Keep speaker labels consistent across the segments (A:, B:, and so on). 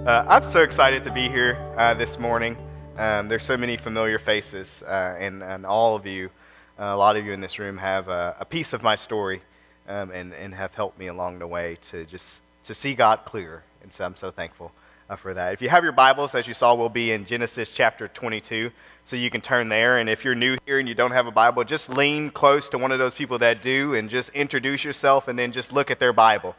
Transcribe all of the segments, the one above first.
A: I'm so excited to be here this morning. There's so many familiar faces, and all of you, a lot of you in this room have a piece of my story, and have helped me along the way to see God clearer. And so I'm so thankful for that. If you have your Bibles, as you saw, we'll be in Genesis chapter 22, so you can turn there. And if you're new here and you don't have a Bible, just lean close to one of those people that do, and just introduce yourself, and then just look at their Bible.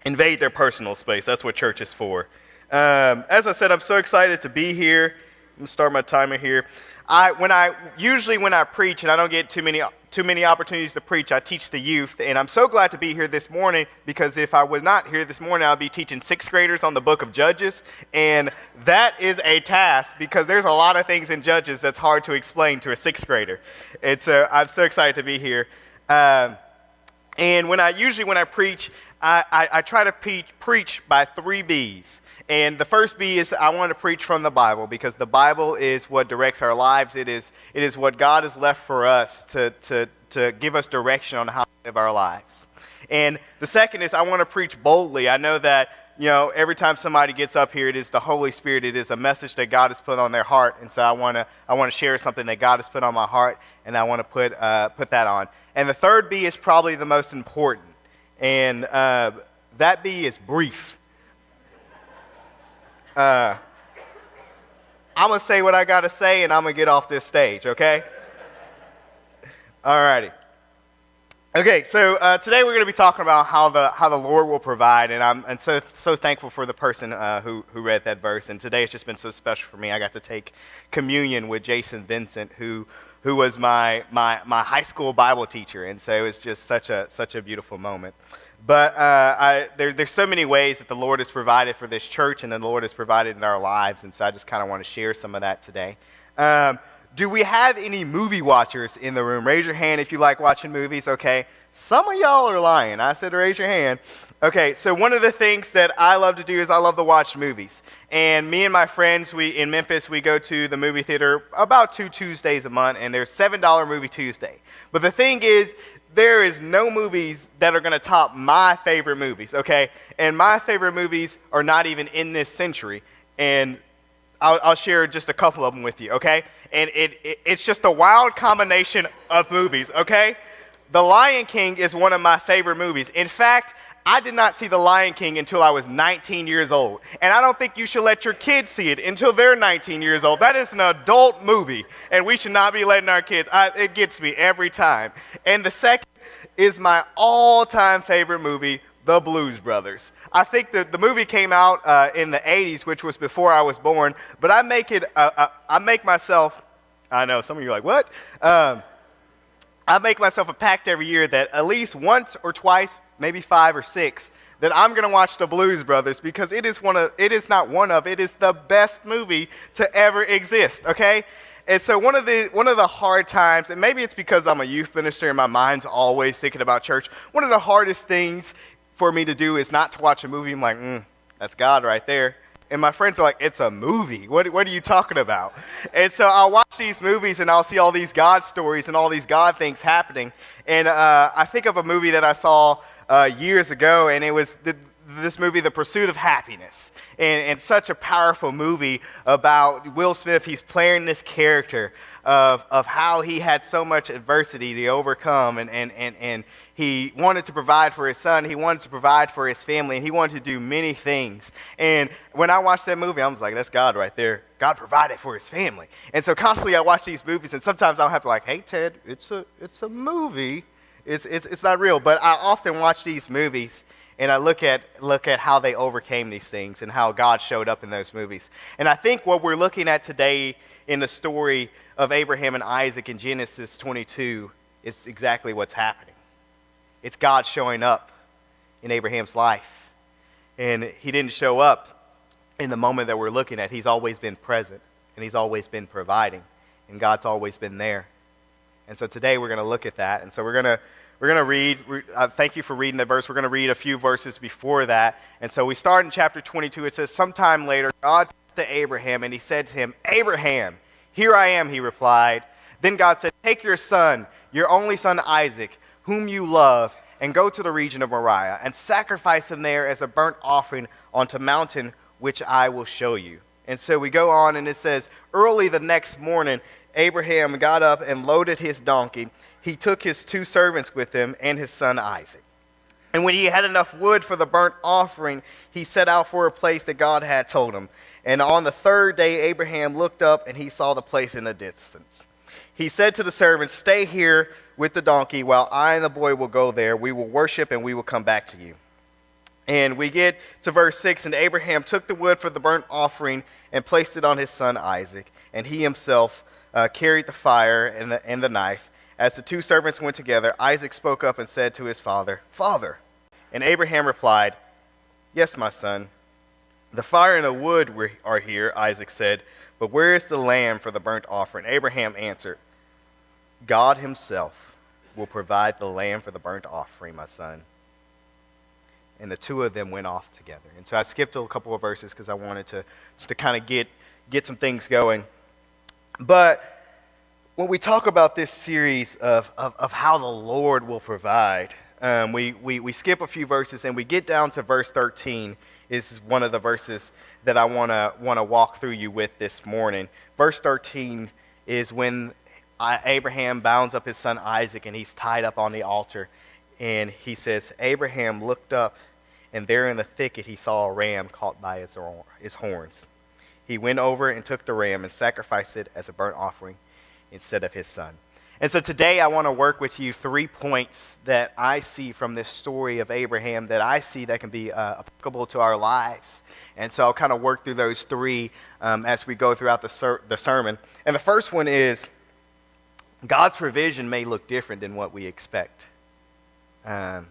A: Invade their personal space. That's what church is for. As I said, I'm so excited to be here. I'm going to start my timer here. When I preach, and I don't get too many opportunities to preach, I teach the youth, and I'm so glad to be here this morning, because if I was not here this morning, I'll be teaching sixth graders on the book of Judges, and that is a task, because there's a lot of things in Judges that's hard to explain to a sixth grader. And so I'm so excited to be here. And when I preach, I try to preach by 3 B's. And the first B is I want to preach from the Bible, because the Bible is what directs our lives. It is what God has left for us to give us direction on how to live our lives. And the second is I want to preach boldly. I know that, every time somebody gets up here, it is the Holy Spirit. It is a message that God has put on their heart. And so I want to share something that God has put on my heart, and I want to put that on. And the third B is probably the most important. And that B is brief. I'm going to say what I got to say, and I'm going to get off this stage, okay? All righty. Okay, so today we're going to be talking about how the Lord will provide, and I'm so thankful for the person who read that verse. And today it's just been so special for me. I got to take communion with Jason Vincent, who was my high school Bible teacher, and so it was just such a beautiful moment. But there's so many ways that the Lord has provided for this church, and the Lord has provided in our lives, and so I just kind of want to share some of that today. Do we have any movie watchers in the room? Raise your hand if you like watching movies, okay? Some of y'all are lying. I said raise your hand. Okay, so one of the things that I love to do is I love to watch movies. And me and my friends, in Memphis, we go to the movie theater about 2 Tuesdays a month, and there's $7 Movie Tuesday. But the thing is, there is no movies that are going to top my favorite movies, okay? And my favorite movies are not even in this century. And I'll share just a couple of them with you, okay? And it's just a wild combination of movies, okay? The Lion King is one of my favorite movies. In fact, I did not see The Lion King until I was 19 years old. And I don't think you should let your kids see it until they're 19 years old. That is an adult movie, and we should not be letting our kids. It gets me every time. And the second is my all-time favorite movie, The Blues Brothers. I think the movie came out in the 80s, which was before I was born, but I make myself, I know, some of you are like, what? I make myself a pact every year that at least once or twice, maybe 5 or 6, that I'm going to watch The Blues Brothers, because it is the best movie to ever exist, okay? And so one of the hard times, and maybe it's because I'm a youth minister and my mind's always thinking about church, one of the hardest things for me to do is not to watch a movie. I'm like, that's God right there. And my friends are like, it's a movie. What are you talking about? And so I'll watch these movies, and I'll see all these God stories and all these God things happening. And I think of a movie that I saw years ago, and it was this movie, The Pursuit of Happiness. And such a powerful movie about Will Smith. He's playing this character of how he had so much adversity to overcome, and he wanted to provide for his son, he wanted to provide for his family, and he wanted to do many things. And when I watched that movie, I was like, that's God right there. God provided for his family. And so constantly I watch these movies, and sometimes I'll have to hey, Ted, it's a movie. It's not real. But I often watch these movies, and I look at how they overcame these things and how God showed up in those movies. And I think what we're looking at today in the story of Abraham and Isaac in Genesis 22 is exactly what's happening. It's God showing up in Abraham's life. And he didn't show up in the moment that we're looking at. He's always been present, and he's always been providing, and God's always been there. And so today we're going to look at that. And so we're going to read. Thank you for reading the verse. We're going to read a few verses before that. And so we start in chapter 22. It says, sometime later, God said to Abraham, and he said to him, Abraham, here I am, he replied. Then God said, take your son, your only son Isaac, whom you love, and go to the region of Moriah and sacrifice him there as a burnt offering onto the mountain which I will show you. And so we go on, and it says, early the next morning, Abraham got up and loaded his donkey. He took his 2 servants with him and his son Isaac. And when he had enough wood for the burnt offering, he set out for a place that God had told him. And on the 3rd day, Abraham looked up, and he saw the place in the distance. He said to the servants, stay here with the donkey while I and the boy will go there. We will worship, and we will come back to you. And we get to verse 6, and Abraham took the wood for the burnt offering and placed it on his son Isaac, and he himself carried the fire and the knife. As the 2 servants went together, Isaac spoke up and said to his father, Father. And Abraham replied, yes, my son. The fire and the wood are here, Isaac said, but where is the lamb for the burnt offering? Abraham answered, God himself will provide the lamb for the burnt offering, my son. And the 2 of them went off together. And so I skipped a couple of verses because I wanted to kind of get some things going. But when we talk about this series of how the Lord will provide, we skip a few verses and we get down to verse 13. This is one of the verses that I want to walk through you with this morning. Verse 13 is when Abraham bounds up his son Isaac, and he's tied up on the altar. And he says, Abraham looked up, and there in the thicket he saw a ram caught by his horns. He went over and took the ram and sacrificed it as a burnt offering instead of his son. And so today I want to work with you 3 points that I see from this story of Abraham that I see that can be applicable to our lives. And so I'll kind of work through those 3 as we go throughout the sermon. And the first one is God's provision may look different than what we expect. And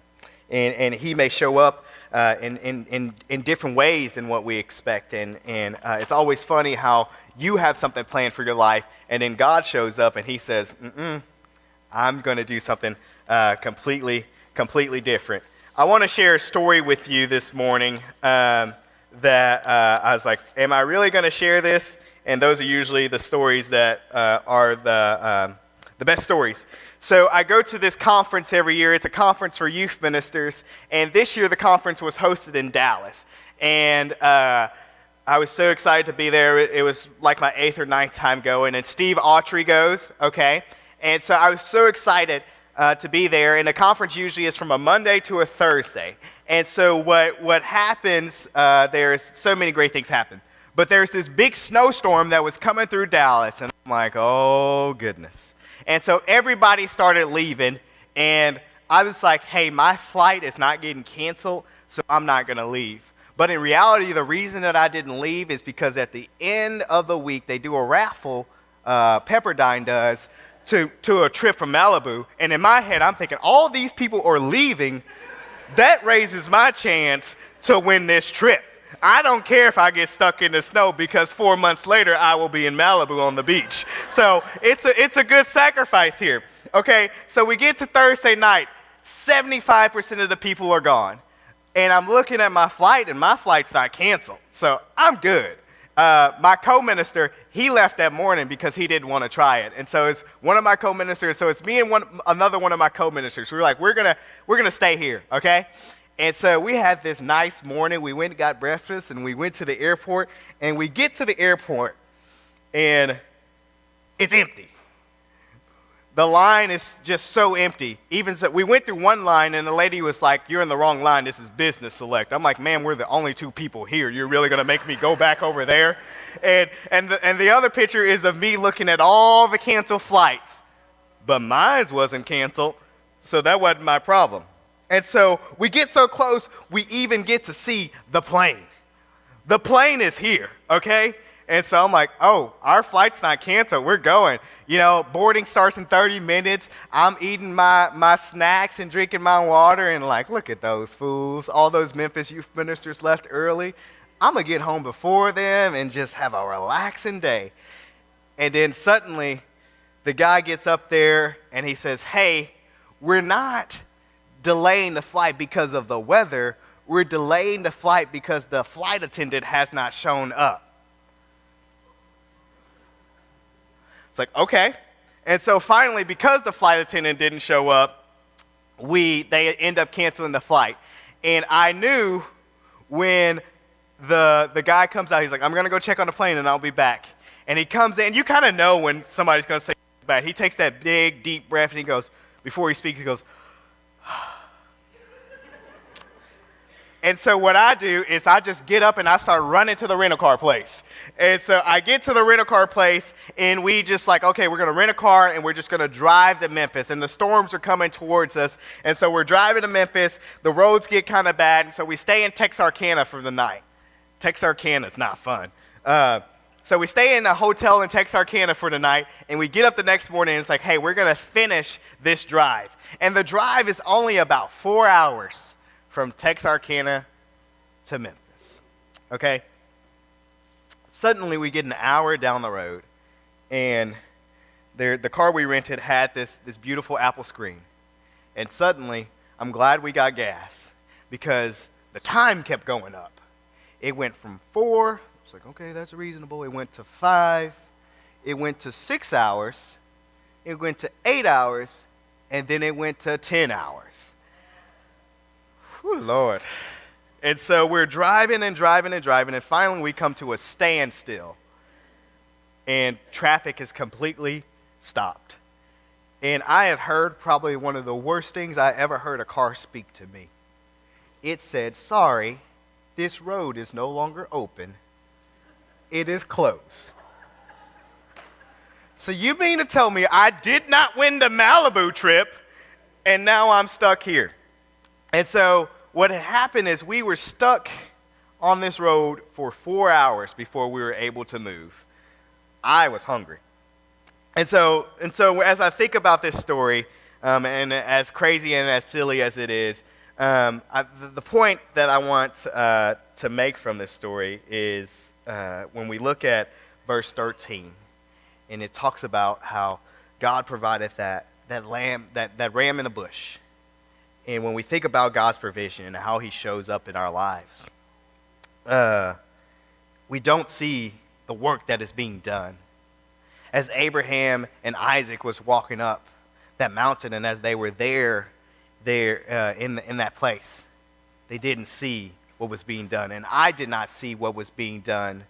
A: he may show up in different ways than what we expect. And it's always funny how you have something planned for your life, and then God shows up and he says, I'm going to do something completely different. I want to share a story with you this morning that I was like, am I really going to share this? And those are usually the stories that are the best stories. So I go to this conference every year. It's a conference for youth ministers. And this year the conference was hosted in Dallas. And I was so excited to be there. It was like my 8th or 9th time going. And Steve Autry goes, okay? And so I was so excited to be there. And the conference usually is from a Monday to a Thursday. And so what happens, there's so many great things happen. But there's this big snowstorm that was coming through Dallas. And I'm like, oh, goodness. And so everybody started leaving, and I was like, hey, my flight is not getting canceled, so I'm not going to leave. But in reality, the reason that I didn't leave is because at the end of the week, they do a raffle, Pepperdine does, to a trip from Malibu. And in my head, I'm thinking, all these people are leaving. That raises my chance to win this trip. I don't care if I get stuck in the snow because 4 months later I will be in Malibu on the beach. So it's a good sacrifice here. Okay, so we get to Thursday night. 75% of the people are gone. And I'm looking at my flight, and my flight's not canceled. So I'm good. My co-minister, he left that morning because he didn't want to try it. And so it's one of my co-ministers. So it's me and another one of my co-ministers. We were like, we're gonna stay here, okay? And so we had this nice morning. We went and got breakfast, and we went to the airport. And we get to the airport, and it's empty. The line is just so empty. Even so, we went through one line, and the lady was like, you're in the wrong line. This is business select. I'm like, man, we're the only 2 people here. You're really going to make me go back over there? And the other picture is of me looking at all the canceled flights. But mine wasn't canceled, so that wasn't my problem. And so we get so close, we even get to see the plane. The plane is here, okay? And so I'm like, oh, our flight's not canceled. We're going. You know, boarding starts in 30 minutes. I'm eating my snacks and drinking my water and like, look at those fools. All those Memphis youth ministers left early. I'm going to get home before them and just have a relaxing day. And then suddenly the guy gets up there and he says, hey, we're not delaying the flight because of the weather. We're delaying the flight because the flight attendant has not shown up. It's like, okay. And so finally, because the flight attendant didn't show up, they end up canceling the flight. And I knew when the guy comes out, he's like, I'm going to go check on the plane and I'll be back. And he comes in, you kind of know when somebody's going to say bad. He takes that big, deep breath and he goes, before he speaks, he goes, and so what I do is I just get up and I start running to the rental car place. And so I get to the rental car place and we just like, okay, we're going to rent a car and we're just going to drive to Memphis. And the storms are coming towards us. And so we're driving to Memphis. The roads get kind of bad. And so we stay in Texarkana for the night. Texarkana is not fun. So we stay in a hotel in Texarkana for the night. And we get up the next morning and it's like, hey, we're going to finish this drive. And the drive is only about 4 hours from Texarkana to Memphis, okay? Suddenly we get an hour down the road, and the car we rented had this beautiful Apple screen. And suddenly, I'm glad we got gas, because the time kept going up. It went from 4, it's like, okay, that's reasonable. It went to 5, it went to 6 hours, it went to 8 hours, and then it went to 10 hours. Whew, Lord. And so we're driving and driving and driving, and finally we come to a standstill. And traffic is completely stopped. And I had heard probably one of the worst things I ever heard a car speak to me. It said, sorry, this road is no longer open. It is closed. So you mean to tell me I did not win the Malibu trip, and now I'm stuck here? And so what had happened is we were stuck on this road for 4 hours before we were able to move. I was hungry. And so as I think about this story, and as crazy and as silly as it is, the point that I want to make from this story is when we look at verse 13, and it talks about how God provided that ram in the bush. And when we think about God's provision and how he shows up in our lives, we don't see the work that is being done. As Abraham and Isaac was walking up that mountain, and as they were there in that place, they didn't see what was being done. And I did not see what was being done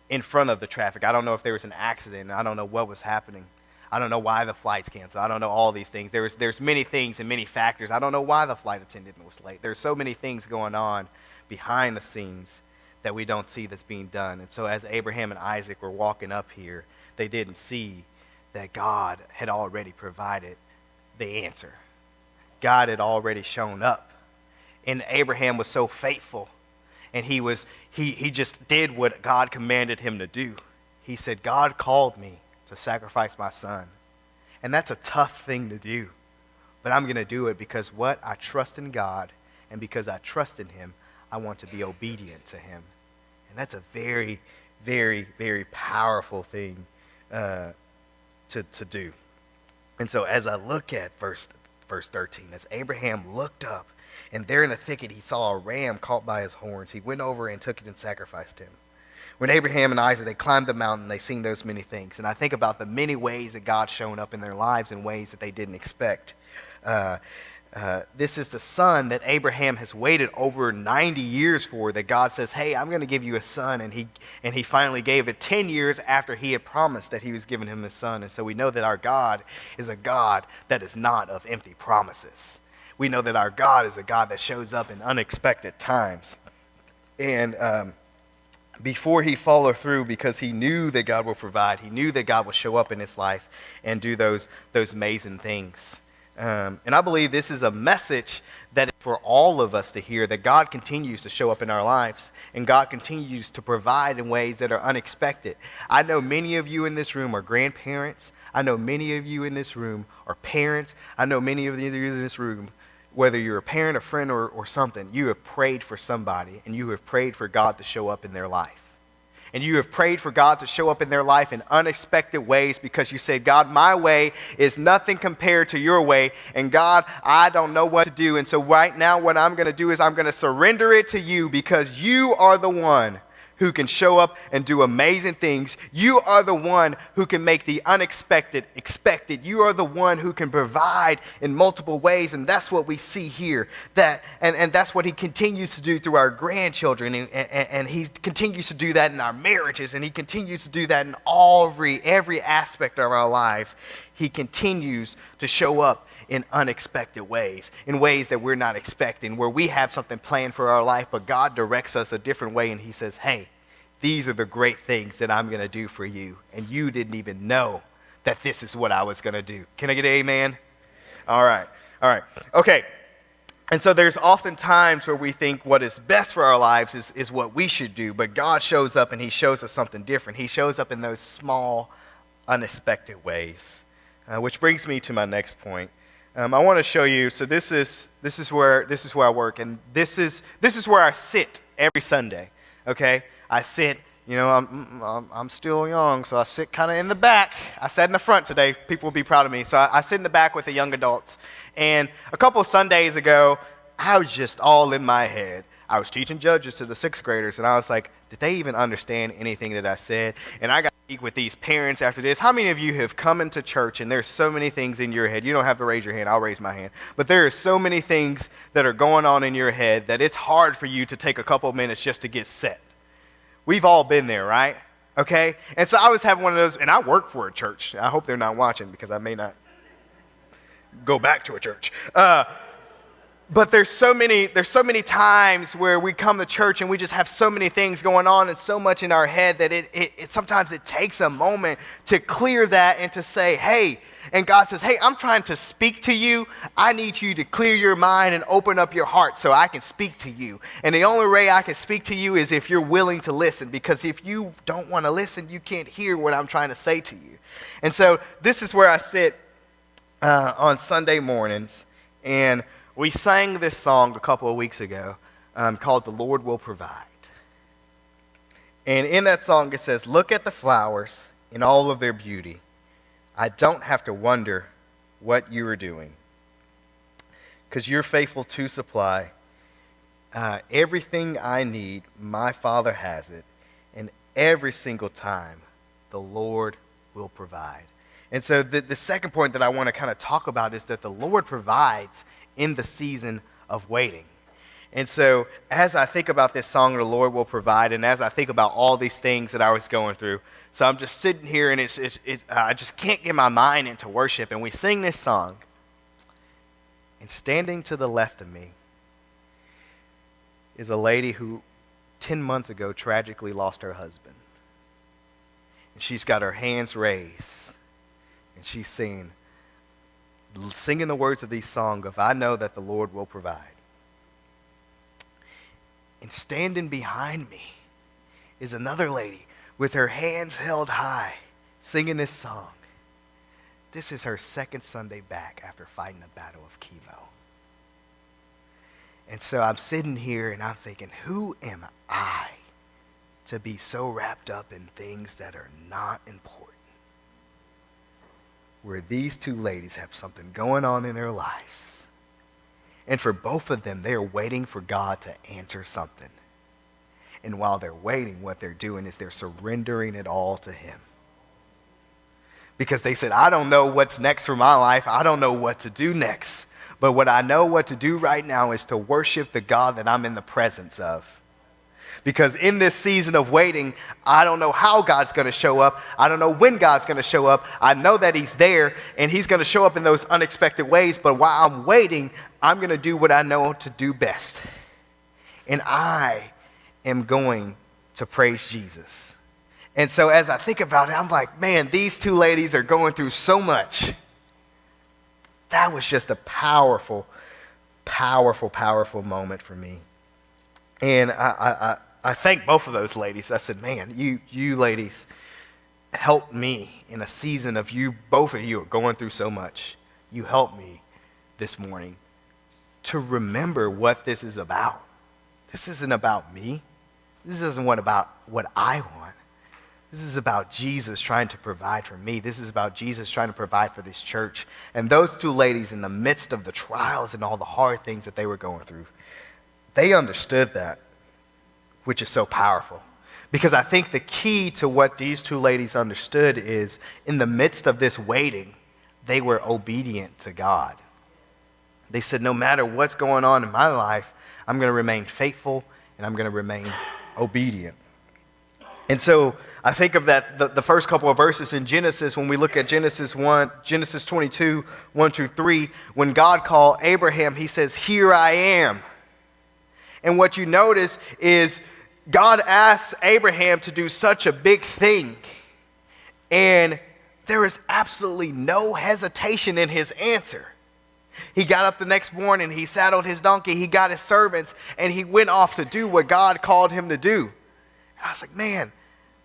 A: in front of the traffic. I don't know if there was an accident. I don't know what was happening. I don't know why the flight's canceled. I don't know all these things. There's many things and many factors. I don't know why the flight attendant was late. There's so many things going on behind the scenes that we don't see that's being done. And so as Abraham and Isaac were walking up here, they didn't see that God had already provided the answer. God had already shown up. And Abraham was so faithful. And he just did what God commanded him to do. He said, God called me to sacrifice my son. And that's a tough thing to do. But I'm going to do it because what? I trust in God. And because I trust in him, I want to be obedient to him. And that's a very, very, very powerful thing to do. And so as I look at verse 13, as Abraham looked up, and there in the thicket he saw a ram caught by his horns. He went over and took it and sacrificed him. When Abraham and Isaac, they climbed the mountain, they seen those many things. And I think about the many ways that God's shown up in their lives in ways that they didn't expect. This is the son that Abraham has waited over 90 years for, that God says, hey, I'm going to give you a son. And he finally gave it 10 years after he had promised that he was giving him his son. And so we know that our God is a God that is not of empty promises. We know that our God is a God that shows up in unexpected times. And before he followed through, because he knew that God will provide, he knew that God will show up in his life and do those amazing things. And I believe this is a message that is for all of us to hear, that God continues to show up in our lives, and God continues to provide in ways that are unexpected. I know many of you in this room are grandparents. I know many of you in this room are parents. I know many of you in this room, whether you're a parent, a friend, or something, you have prayed for somebody, and you have prayed for God to show up in their life. And you have prayed for God to show up in their life in unexpected ways, because you said, God, my way is nothing compared to your way. And God, I don't know what to do. And so right now what I'm going to do is I'm going to surrender it to you, because you are the one who can show up and do amazing things. You are the one who can make the unexpected expected. You are the one who can provide in multiple ways, and that's what we see here. And that's what he continues to do through our grandchildren, and he continues to do that in our marriages, and he continues to do that in every aspect of our lives. He continues to show up in unexpected ways, in ways that we're not expecting, where we have something planned for our life, but God directs us a different way, and he says, hey, these are the great things that I'm going to do for you, and you didn't even know that this is what I was going to do. Can I get an amen? All right. Okay. And so there's often times where we think what is best for our lives is what we should do, but God shows up and he shows us something different. He shows up in those small, unexpected ways, which brings me to my next point. I want to show you. So this is where I work, and this is where I sit every Sunday. Okay, I sit. You know, I'm still young, so I sit kind of in the back. I sat in the front today. People will be proud of me. So I sit in the back with the young adults. And a couple of Sundays ago, I was just all in my head. I was teaching Judges to the 6th graders, and I was like, did they even understand anything that I said? And I got to speak with these parents after this. How many of you have come into church and there's so many things in your head? You don't have to raise your hand. I'll raise my hand. But there are so many things that are going on in your head that it's hard for you to take a couple of minutes just to get set. We've all been there, right? Okay? And so I was having one of those, and I work for a church. I hope they're not watching because I may not go back to a church. But there's so many times where we come to church and we just have so many things going on and so much in our head that it sometimes it takes a moment to clear that and to say, hey, and God says, hey, I'm trying to speak to you. I need you to clear your mind and open up your heart so I can speak to you. And the only way I can speak to you is if you're willing to listen, because if you don't want to listen, you can't hear what I'm trying to say to you. And so this is where I sit on Sunday mornings, and we sang this song a couple of weeks ago called The Lord Will Provide. And in that song it says, look at the flowers in all of their beauty. I don't have to wonder what you are doing, because you're faithful to supply everything I need. My Father has it, and every single time the Lord will provide. And so the second point that I want to kind of talk about is that the Lord provides in the season of waiting. And so as I think about this song, the Lord will provide, and as I think about all these things that I was going through, so I'm just sitting here, and I just can't get my mind into worship, and we sing this song. And standing to the left of me is a lady who 10 months ago tragically lost her husband. And she's got her hands raised, and she's singing the words of these songs of, I know that the Lord will provide. And standing behind me is another lady with her hands held high, singing this song. This is her second Sunday back after fighting the battle of chemo. And so I'm sitting here and I'm thinking, who am I to be so wrapped up in things that are not important? Where these two ladies have something going on in their lives. And for both of them, they're waiting for God to answer something. And while they're waiting, what they're doing is they're surrendering it all to him. Because they said, I don't know what's next for my life. I don't know what to do next. But what I know what to do right now is to worship the God that I'm in the presence of. Because in this season of waiting, I don't know how God's going to show up. I don't know when God's going to show up. I know that he's there, and he's going to show up in those unexpected ways. But while I'm waiting, I'm going to do what I know to do best. And I am going to praise Jesus. And so as I think about it, I'm like, man, these two ladies are going through so much. That was just a powerful, powerful, powerful moment for me. And I thank both of those ladies. I said, man, you ladies helped me in a season of both of you are going through so much. You helped me this morning to remember what this is about. This isn't about me. This isn't about what I want. This is about Jesus trying to provide for me. This is about Jesus trying to provide for this church. And those two ladies, in the midst of the trials and all the hard things that they were going through, they understood that, which is so powerful. Because I think the key to what these two ladies understood is in the midst of this waiting, they were obedient to God. They said, no matter what's going on in my life, I'm going to remain faithful and I'm going to remain obedient. And so I think of that the first couple of verses in Genesis, when we look at Genesis 22, 1 through 3, when God called Abraham, he says, here I am. And what you notice is God asked Abraham to do such a big thing, and there is absolutely no hesitation in his answer. He got up the next morning, he saddled his donkey, he got his servants, and he went off to do what God called him to do. And I was like, man,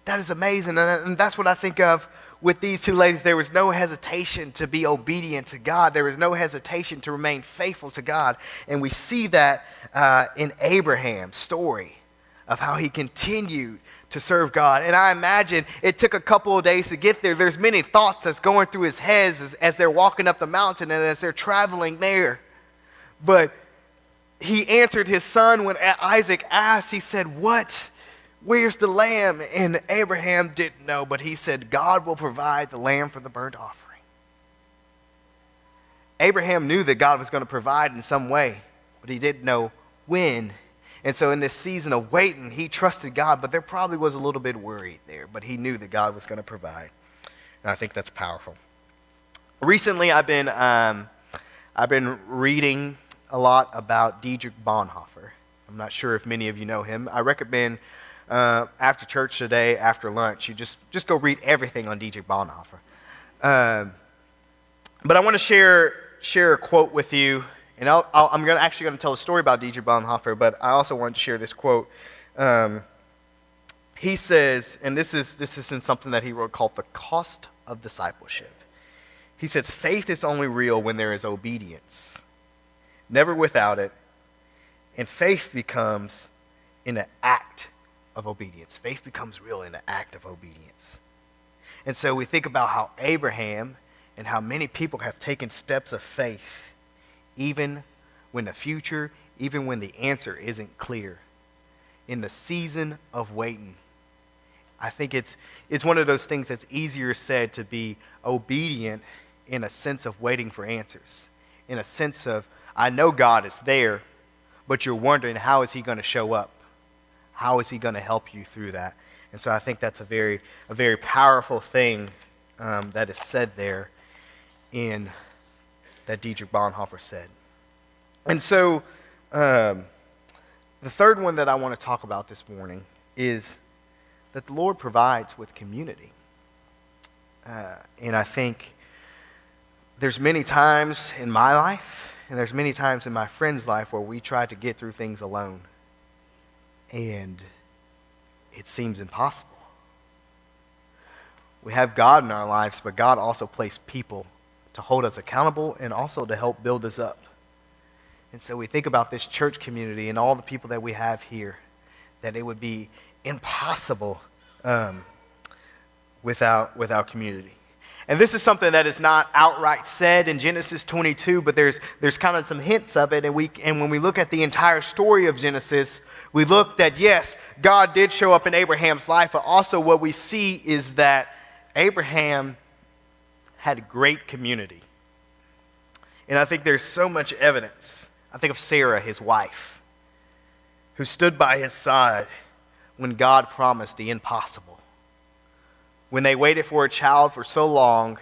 A: that is amazing. And that's what I think of with these two ladies. There was no hesitation to be obedient to God. There was no hesitation to remain faithful to God. And we see that in Abraham's story of how he continued to serve God. And I imagine it took a couple of days to get there. There's many thoughts that's going through his head as they're walking up the mountain and as they're traveling there. But he answered his son when Isaac asked. He said, what? Where's the lamb? And Abraham didn't know, but he said, God will provide the lamb for the burnt offering. Abraham knew that God was going to provide in some way, but he didn't know when. And so in this season of waiting, he trusted God, but there probably was a little bit worried there, but he knew that God was going to provide. And I think that's powerful. Recently, I've been reading a lot about Dietrich Bonhoeffer. I'm not sure if many of you know him. I recommend after church today, after lunch, you just go read everything on Dietrich Bonhoeffer. But I want to share a quote with you, and I'm actually going to tell a story about Dietrich Bonhoeffer, but I also wanted to share this quote. He says, and this is in something that he wrote called The Cost of Discipleship. He says, faith is only real when there is obedience, never without it, and faith becomes in an act of obedience. Faith becomes real in the act of obedience. And so we think about how Abraham and how many people have taken steps of faith, even when the future, even when the answer isn't clear. In the season of waiting, I think it's one of those things that's easier said to be obedient in a sense of waiting for answers. In a sense of, I know God is there, but you're wondering, how is he going to show up? How is he going to help you through that? And so I think that's a very powerful thing that is said there in that Dietrich Bonhoeffer said. And so the third one that I want to talk about this morning is that the Lord provides with community. And I think there's many times in my life, and there's many times in my friend's life where we try to get through things alone. And it seems impossible. We have God in our lives, but God also placed people to hold us accountable and also to help build us up. And so we think about this church community and all the people that we have here, that it would be impossible without community. And this is something that is not outright said in Genesis 22, but there's kind of some hints of it. And when we look at the entire story of Genesis, we look that, yes, God did show up in Abraham's life, but also what we see is that Abraham had great community. And I think there's so much evidence. I think of Sarah, his wife, who stood by his side when God promised the impossible. When they waited for a child for so long,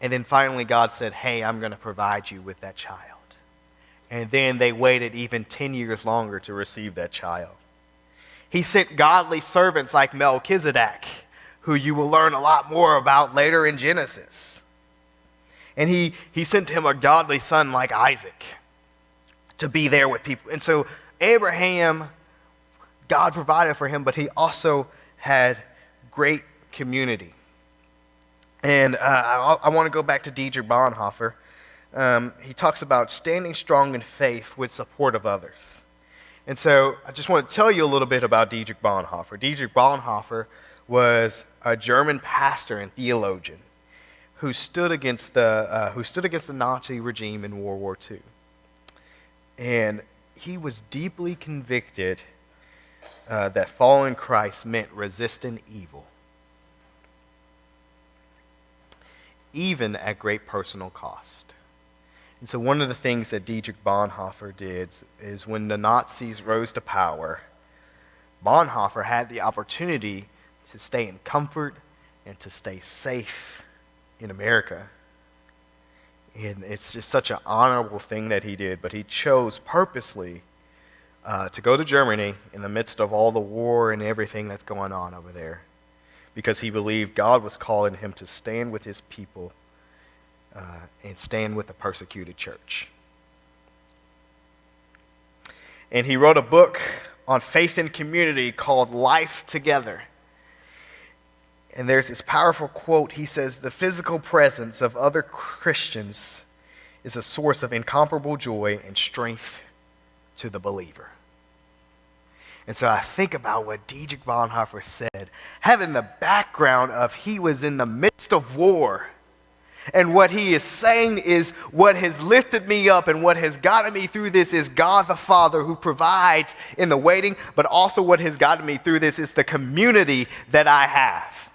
A: and then finally God said, hey, I'm going to provide you with that child. And then they waited even 10 years longer to receive that child. He sent godly servants like Melchizedek, who you will learn a lot more about later in Genesis. And he sent him a godly son like Isaac to be there with people. And so Abraham, God provided for him, but he also had great community. And I want to go back to Dietrich Bonhoeffer. He talks about standing strong in faith with support of others. And so I just want to tell you a little bit about Dietrich Bonhoeffer. Dietrich Bonhoeffer was a German pastor and theologian who stood against the Nazi regime in World War II. And he was deeply convicted that following Christ meant resisting evil, even at great personal cost. And so one of the things that Dietrich Bonhoeffer did is when the Nazis rose to power, Bonhoeffer had the opportunity to stay in comfort and to stay safe in America. And it's just such an honorable thing that he did, but he chose purposely to go to Germany in the midst of all the war and everything that's going on over there, because he believed God was calling him to stand with his people and stand with the persecuted church. And he wrote a book on faith and community called Life Together. And there's this powerful quote. He says, "The physical presence of other Christians is a source of incomparable joy and strength to the believer." And so I think about what Dietrich Bonhoeffer said, having the background of he was in the midst of war. And what he is saying is what has lifted me up and what has gotten me through this is God the Father who provides in the waiting, but also what has gotten me through this is the community that I have.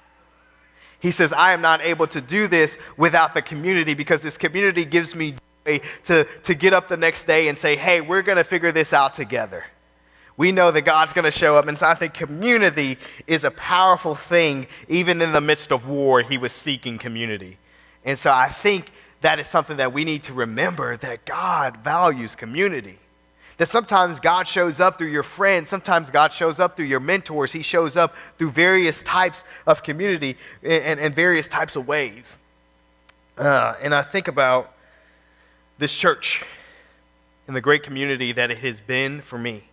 A: He says, I am not able to do this without the community, because this community gives me joy to get up the next day and say, hey, we're going to figure this out together. We know that God's going to show up. And so I think community is a powerful thing. Even in the midst of war, he was seeking community. And so I think that is something that we need to remember, that God values community. That sometimes God shows up through your friends. Sometimes God shows up through your mentors. He shows up through various types of community and various types of ways. And I think about this church and the great community that it has been for me.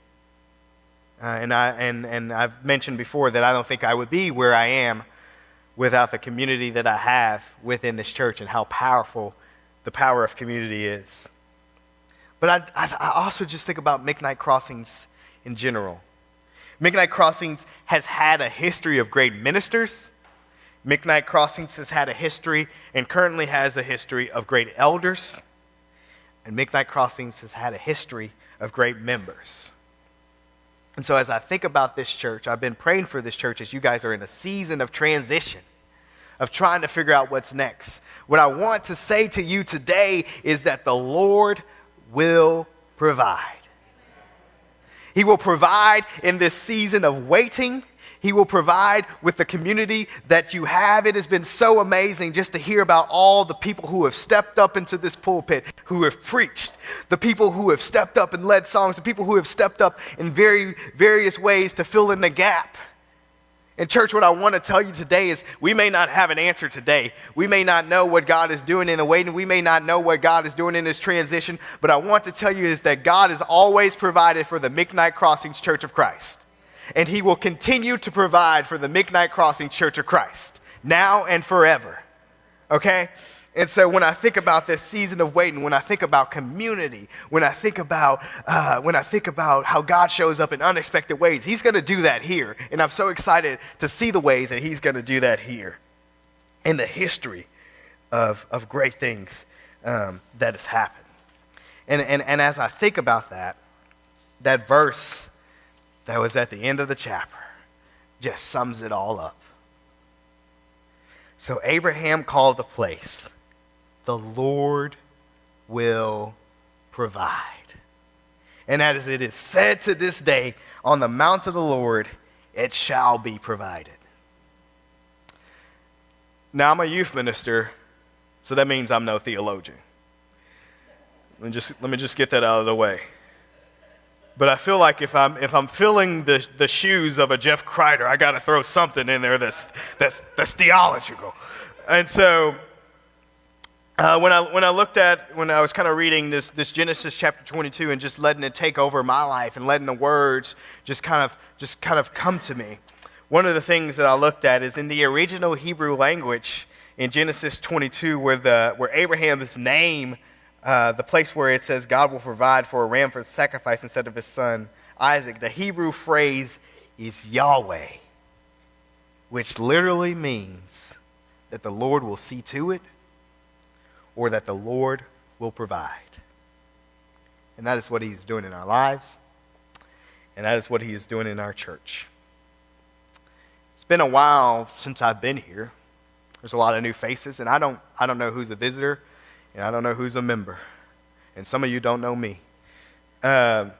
A: And I've mentioned before that I don't think I would be where I am without the community that I have within this church and how powerful the power of community is. But I also just think about McKnight Crossings in general. McKnight Crossings has had a history of great ministers. McKnight Crossings has had a history and currently has a history of great elders. And McKnight Crossings has had a history of great members. And so as I think about this church, I've been praying for this church as you guys are in a season of transition, of trying to figure out what's next. What I want to say to you today is that the Lord will provide. He will provide in this season of waiting. He will provide with the community that you have. It has been so amazing just to hear about all the people who have stepped up into this pulpit, who have preached, the people who have stepped up and led songs, the people who have stepped up in various ways to fill in the gap. And church, what I want to tell you today is we may not have an answer today. We may not know what God is doing in the waiting. We may not know what God is doing in this transition. But I want to tell you is that God has always provided for the McKnight Crossings Church of Christ. And he will continue to provide for the McKnight Crossings Church of Christ, now and forever. Okay? And so when I think about this season of waiting, when I think about community, when I think about how God shows up in unexpected ways, he's going to do that here. And I'm so excited to see the ways that he's going to do that here in the history of great things that has happened. And as I think about that verse that was at the end of the chapter just sums it all up. So Abraham called the place, the Lord will provide. And as it is said to this day, on the mount of the Lord, it shall be provided. Now, I'm a youth minister, so that means I'm no theologian. Let me just get that out of the way. But I feel like if I'm filling the shoes of a Jeff Crigler, I got to throw something in there that's theological. And so when I was kind of reading this Genesis chapter 22 and just letting it take over my life and letting the words just kind of come to me, one of the things that I looked at is in the original Hebrew language in Genesis 22, where Abraham's name, the place where it says God will provide for a ram for sacrifice instead of his son Isaac, the Hebrew phrase is Yahweh, which literally means that the Lord will see to it, or that the Lord will provide. And that is what he's doing in our lives. And that is what he is doing in our church. It's been a while since I've been here. There's a lot of new faces, and I don't know who's a visitor, and I don't know who's a member. And some of you don't know me. But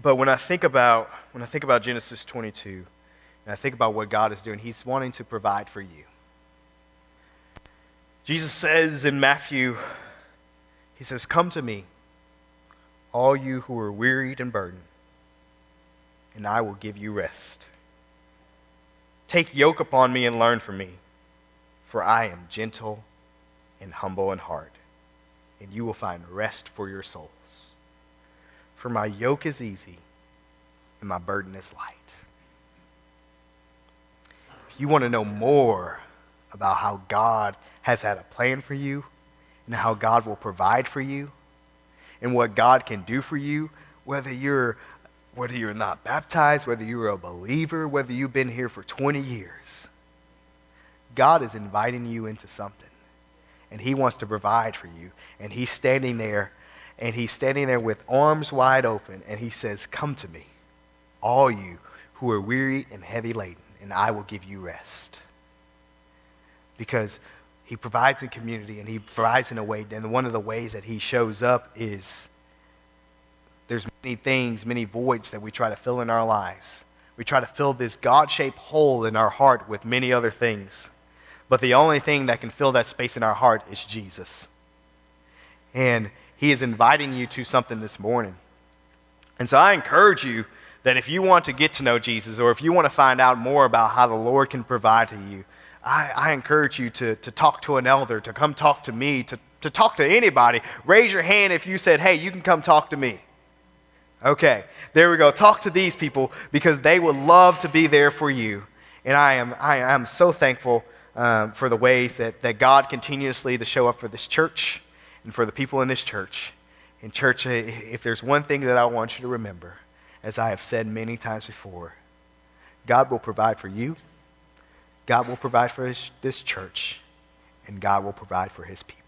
A: when I think about Genesis 22, and I think about what God is doing, he's wanting to provide for you. Jesus says in Matthew, he says, "Come to me, all you who are wearied and burdened, and I will give you rest. Take yoke upon me and learn from me, for I am gentle and humble in heart, and you will find rest for your souls. For my yoke is easy and my burden is light." If you want to know more about how God has had a plan for you and how God will provide for you and what God can do for you, whether you're not baptized, whether you're a believer, whether you've been here for 20 years, God is inviting you into something. And he wants to provide for you. And he's standing there with arms wide open, and he says, "Come to me, all you who are weary and heavy laden, and I will give you rest." Because he provides in community, and he provides in a way, and one of the ways that he shows up is there's many things, many voids that we try to fill in our lives. We try to fill this God-shaped hole in our heart with many other things. But the only thing that can fill that space in our heart is Jesus. And he is inviting you to something this morning. And so I encourage you that if you want to get to know Jesus, or if you want to find out more about how the Lord can provide to you, I encourage you to talk to an elder, to come talk to me, to talk to anybody. Raise your hand if you said, "Hey, you can come talk to me." Okay, there we go. Talk to these people because they would love to be there for you. And I am so thankful for the ways that God continuously to show up for this church and for the people in this church. In church, if there's one thing that I want you to remember, as I have said many times before, God will provide for you, God will provide for this church, and God will provide for his people.